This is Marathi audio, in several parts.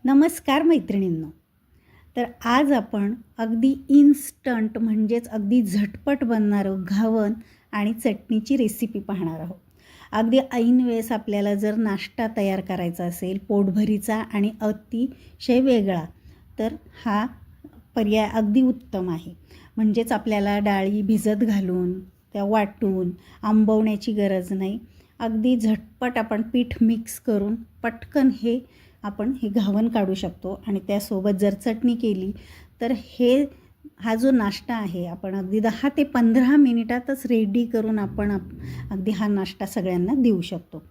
नमस्कार मैत्रिणींनो. तर आज आपण अगदी इन्स्टंट म्हणजेच अगदी झटपट बनणारं घावन आणि चटणीची रेसिपी पाहणार आहोत. अगदी ऐन वेळेस आपल्याला जर नाश्ता तयार करायचा असेल पोटभरीचा आणि अतिशय वेगळा, तर हा पर्याय अगदी उत्तम आहे. म्हणजेच आपल्याला डाळी भिजत घालून त्या वाटून आंबवण्याची गरज नाही. अगदी झटपट आपण पीठ मिक्स करून पटकन आपण हे घावन काढू शकतो आणि त्यासोबत जर चटणी केली तर हा जो नाश्ता आहे आपण अगदी 10 ते 15 मिनिटातच रेडी करून आपण अगदी हा नाश्ता सगळ्यांना देऊ शकतो.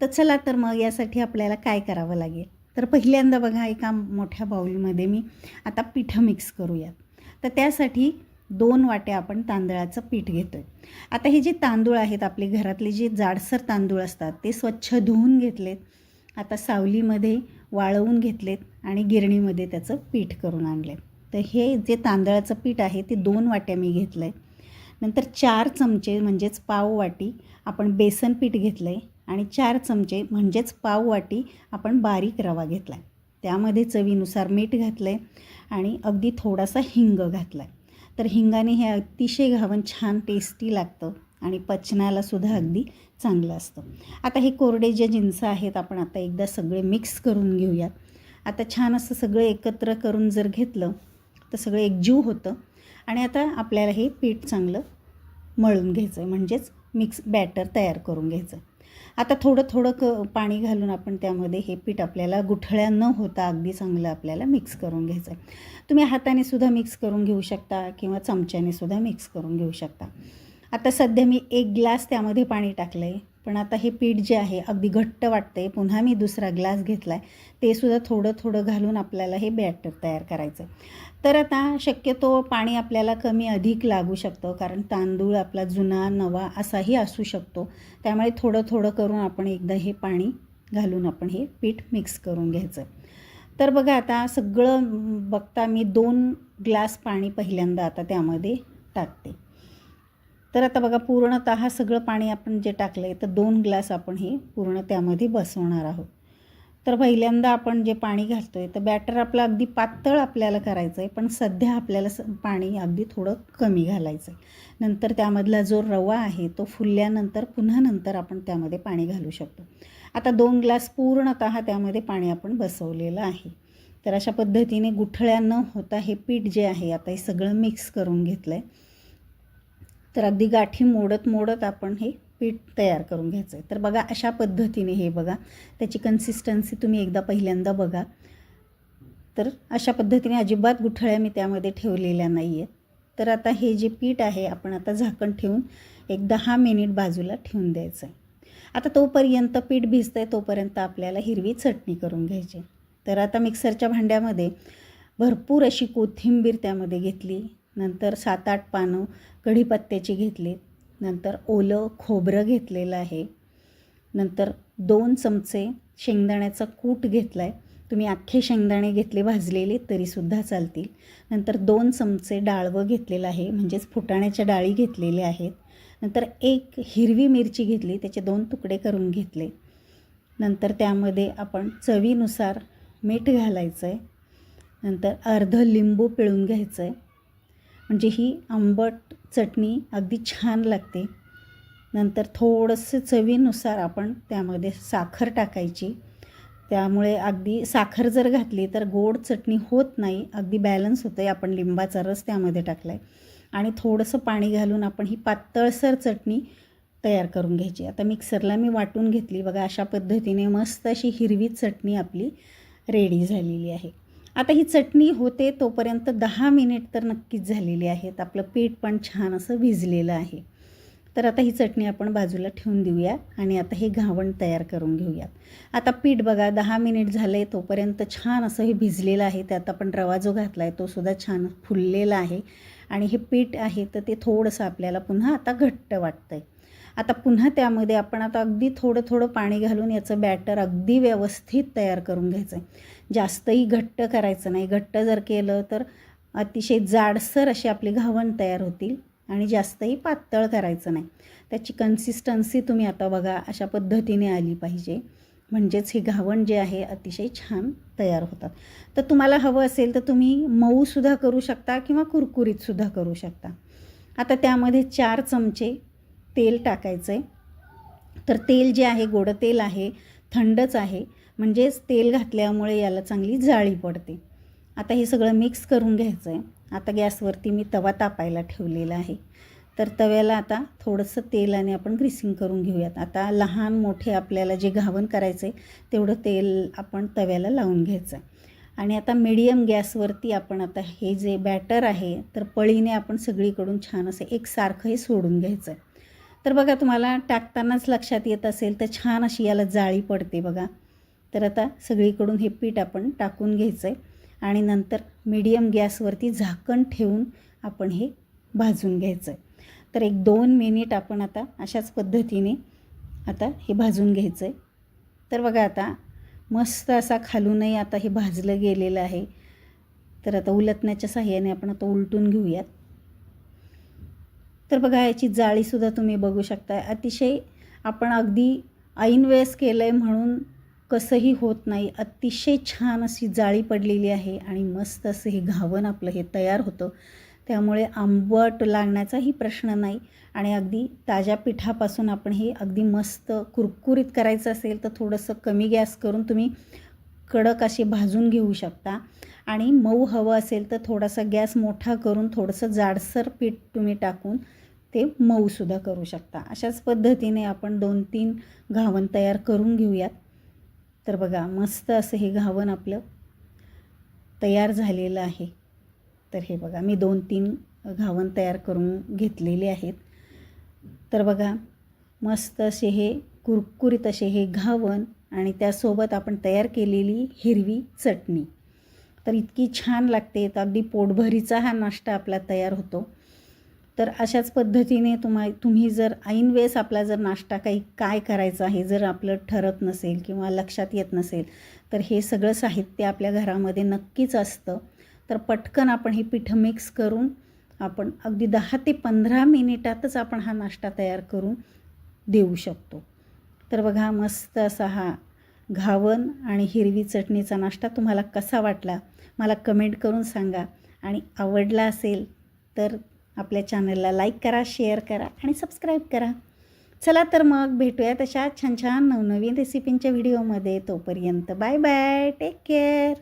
तर चला तर मग यासाठी आपल्याला काय करावं लागेल. तर पहिल्यांदा बघा एका मोठ्या बाउलमध्ये मी आता पीठ मिक्स करूयात. तर त्यासाठी 2 वाट्या आपण तांदळाचं पीठ घेतो आहे. आता हे जे तांदूळ आहेत आपले घरातले जे जाडसर तांदूळ असतात ते स्वच्छ धुवून घेतलेत. आता सावलीमध्ये वाळवून घेतलेत आणि गिरणीमध्ये त्याचं पीठ करून आणले. तर हे जे तांदळाचं पीठ आहे ते 2 वाट्या मी घेतलं आहे. नंतर 4 चमचे म्हणजेच पाव वाटी आपण बेसन पीठ घेतलं आहे आणि 4 चमचे म्हणजेच पाव वाटी आपण बारीक रवा घेतला आहे. त्यामध्ये चवीनुसार मीठ घातलं आहे आणि अगदी थोडासा हिंग घातला आहे. तर हिंगाने हे अतिशय घावन छान टेस्टी लागतं आणि पचनालासुद्धा अगदी चांगलं असतं. आता हे कोरडे जे जिन्स आहेत आपण आता एकदा सगळे मिक्स करून घेऊयात. आता छान असं सगळं एकत्र करून जर घेतलं तर सगळं एकजीव होतं आणि आता आपल्याला हे पीठ चांगलं मळून घ्यायचं आहे म्हणजेच मिक्स बॅटर तयार करून घ्यायचं. आता थोडं थोडं पाणी घालून आपण त्यामध्ये हे पीठ आपल्याला गुठळ्या न होता अगदी चांगलं आपल्याला मिक्स करून घ्यायचं आहे. तुम्ही हाताने सुद्धा मिक्स करून घेऊ शकता किंवा चमच्याने सुद्धा मिक्स करून घेऊ शकता. आता सध्या मी 1 ग्लास त्यामध्ये पाणी टाकलं आहे, पण आता हे पीठ जे आहे अगदी घट्ट वाटतं आहे. पुन्हा मी दुसरा ग्लास घेतला आहे. ते सुद्धा थोडं थोडं घालून आपल्याला हे बॅटर तयार करायचं आहे. तर आता शक्यतो पाणी आपल्याला कमी अधिक लागू शकतं कारण तांदूळ आपला जुना नवा असाही असू शकतो. त्यामुळे थोडं थोडं करून आपण एकदा हे पाणी घालून आपण हे पीठ मिक्स करून घ्यायचं. तर बघा आता सगळं बघता मी 2 ग्लास पाणी पहिल्यांदा आता त्यामध्ये टाकते. तर आता बघा पूर्णतः सगळं पाणी आपण जे टाकलं आहे तर 2 ग्लास आपण हे पूर्ण त्यामध्ये बसवणार आहोत. तर पहिल्यांदा आपण जे पाणी घालतो आहे तर बॅटर आपलं अगदी पातळ आपल्याला करायचं आहे, पण सध्या आपल्याला पाणी अगदी थोडं कमी घालायचं आहे. नंतर त्यामधला जो रवा आहे तो फुलल्यानंतर पुन्हा नंतर आपण त्यामध्ये पाणी घालू शकतो. आता 2 ग्लास पूर्णतः त्यामध्ये पाणी आपण बसवलेलं आहे. तर अशा पद्धतीने गुठळ्या न होता हे पीठ जे आहे आता हे सगळं मिक्स करून घेतलं आहे. तर अगदी गाठी मोडत आपण हे पीठ तयार करून घ्यायचं आहे. तर बघा अशा पद्धतीने हे बघा त्याची कन्सिस्टन्सी तुम्ही एकदा पहिल्यांदा बघा. तर अशा पद्धतीने अजिबात गुठळ्या मी त्यामध्ये ठेवलेल्या नाही आहेत. तर आता हे जे पीठ आहे आपण आता झाकण ठेवून एक 10 मिनिट बाजूला ठेवून द्यायचं आहे. आता तोपर्यंत पीठ भिजतं आहे तोपर्यंत आपल्याला हिरवी चटणी करून घ्यायची. तर आता मिक्सरच्या भांड्यामध्ये भरपूर अशी कोथिंबीर त्यामध्ये घेतली. नंतर 7-8 पानं कढीपत्त्याची घेतली. नंतर ओलं खोबरं घेतलेलं आहे. नंतर 2 चमचे शेंगदाण्याचा कूट घेतला आहे. तुम्ही अख्खे शेंगदाणे घेतले भाजलेले तरीसुद्धा चालतील. नंतर 2 चमचे डाळवं घेतलेलं आहे म्हणजेच फुटाण्याच्या डाळी घेतलेल्या आहेत. नंतर 1 हिरवी मिरची घेतली त्याचे 2 तुकडे करून घेतले. नंतर त्यामध्ये आपण चवीनुसार मीठ घालायचं आहे. नंतर अर्धं लिंबू पिळून घ्यायचं आहे म्हणजे ही आंबट चटणी अगदी छान लागते. नंतर थोडंसं चवीनुसार आपण त्यामध्ये साखर टाकायची. त्यामुळे अगदी साखर जर घातली तर गोड चटणी होत नाही, अगदी बॅलन्स होतं आहे. आपण लिंबाचा रस त्यामध्ये टाकला आहे आणि थोडंसं पाणी घालून आपण ही पातळसर चटणी तयार करून घ्यायची. आता मिक्सरला मी वाटून घेतली. बघा अशा पद्धतीने मस्त अशी हिरवी चटणी आपली रेडी झालेली आहे. आता ही चटणी होते तोपर्यंत 10 मिनिट तर नक्कीच झालेली आहेत. आपलं पीठ पण छान असं भिजलेलं आहे. तर आता ही चटणी आपण बाजूला ठेवून देऊया आणि आता हे घावण तयार करून घेऊयात. आता पीठ बघा 10 मिनिट झाले तोपर्यंत छान असं हे भिजलेलं आहे. त्यात आपण रवा जो घातला आहे तो सुद्धा छान फुललेला आहे आणि हे पीठ आहे तर ते थोडंसं आपल्याला पुन्हा आता घट्ट वाटतं आहे. आता पुन्हा त्यामध्ये आपण आता अगदी थोडं थोडं पाणी घालून याचं बॅटर अगदी व्यवस्थित तयार करून घ्यायचं आहे. जास्तही घट्ट करायचं नाही. घट्ट जर केलं तर अतिशय जाडसर अशी आपली घावण तयार होतील आणि जास्तही पातळ करायचं नाही. त्याची कन्सिस्टन्सी तुम्ही आता बघा अशा पद्धतीने आली पाहिजे. म्हणजेच हे घावण जे आहे अतिशय छान तयार होतात. तर तुम्हाला हवं असेल तर तुम्ही मऊसुद्धा करू शकता किंवा कुरकुरीतसुद्धा करू शकता. आता त्यामध्ये 4 चमचे तेल टाकायचं आहे. तर तेल जे आहे गोडं तेल आहे, थंडच आहे, म्हणजेच तेल घातल्यामुळे याला चांगली जाळी पडते. आता हे सगळं मिक्स करून घ्यायचं आहे. आता गॅसवरती मी तवा तापायला ठेवलेला आहे. तर तव्याला आता थोडंसं तेलाने आपण ग्रीसिंग करून घेऊयात. आता लहान मोठे आपल्याला जे घावण करायचं आहे तेवढं तेल आपण तव्याला लावून घ्यायचं आहे. आणि आता मीडियम गॅसवरती आपण आता हे जे बॅटर आहे तर पळीने आपण सगळीकडून छान असं एकसारखं हे सोडून घ्यायचं आहे. तर बघा तुम्हाला टाकतानाच लक्षात येत असेल तर छान अशी याला जाळी पडते बघा. तर आता सगळीकडून हे पीठ आपण टाकून घ्यायचं आहे आणि नंतर मीडियम गॅसवरती झाकण ठेवून आपण हे भाजून घ्यायचं आहे. तर एक 2 मिनिट आपण आता अशाच पद्धतीने आता हे भाजून घ्यायचं आहे. तर बघा आता मस्त असा खालूनही आता हे भाजलं गेलेलं आहे. तर आता उलटण्याच्या साहाय्याने आपण आता उलटून घेऊयात. तर बघा याची जाळीसुद्धा तुम्ही बघू शकता. अतिशय आपण अगदी ऐन वेळेस केलं आहे म्हणून कसंही होत नाही. अतिशय छान अशी जाळी पडलेली आहे आणि मस्त असं हे घावण आपलं हे तयार होतं. त्यामुळे आंबट लागण्याचाही प्रश्न नाही आणि अगदी ताज्या पिठापासून आपण हे अगदी मस्त कुरकुरीत करायचं असेल तर थोडंसं कमी गॅस करून तुम्ही कडक असे भाजून घेऊ शकता आणि मऊ हवं असेल तर थोडासा गॅस मोठा करून थोडंसं जाडसर पीठ तुम्ही टाकून ते मऊसुद्धा करू शकता. अशाच पद्धतीने आपण 2-3 घावण तयार करून घेऊयात. तर बघा मस्त असं हे घावण आपलं तयार झालेलं आहे. तर हे बघा मी 2-3 घावण तयार करून घेतलेले आहेत. तर बघा मस्त असे हे कुरकुरीत असे हे घावण आणि त्यासोबत आपण तयार केलेली हिरवी चटणी. तर इतकी छान लागते. तर अगदी पोटभरीचा हा नाश्ता आपला तयार होतो. तर अशाच पद्धतीने तुम्ही जर ऐन वेळेस आपला जर नाश्ता काय करायचं आहे जर आपलं ठरत नसेल किंवा लक्षात येत नसेल तर हे सगळं साहित्य आपल्या घरामध्ये नक्कीच असतं. तर पटकन आपण हे पीठ मिक्स करून आपण अगदी 10 ते 15 मिनिटातच आपण हा नाश्ता तयार करून देऊ शकतो. तर बघा मस्त असा हा घावण आणि हिरवी चटणीचा नाश्ता तुम्हाला कसा वाटला मला कमेंट करून सांगा आणि आवडला असेल तर आपल्या चॅनलला लाईक करा, शेअर करा आणि सबस्क्राईब करा. चला तर मग भेटूया तशा छान छान नवनवीन रेसिपींच्या व्हिडिओमध्ये. तोपर्यंत बाय बाय, टेक केअर.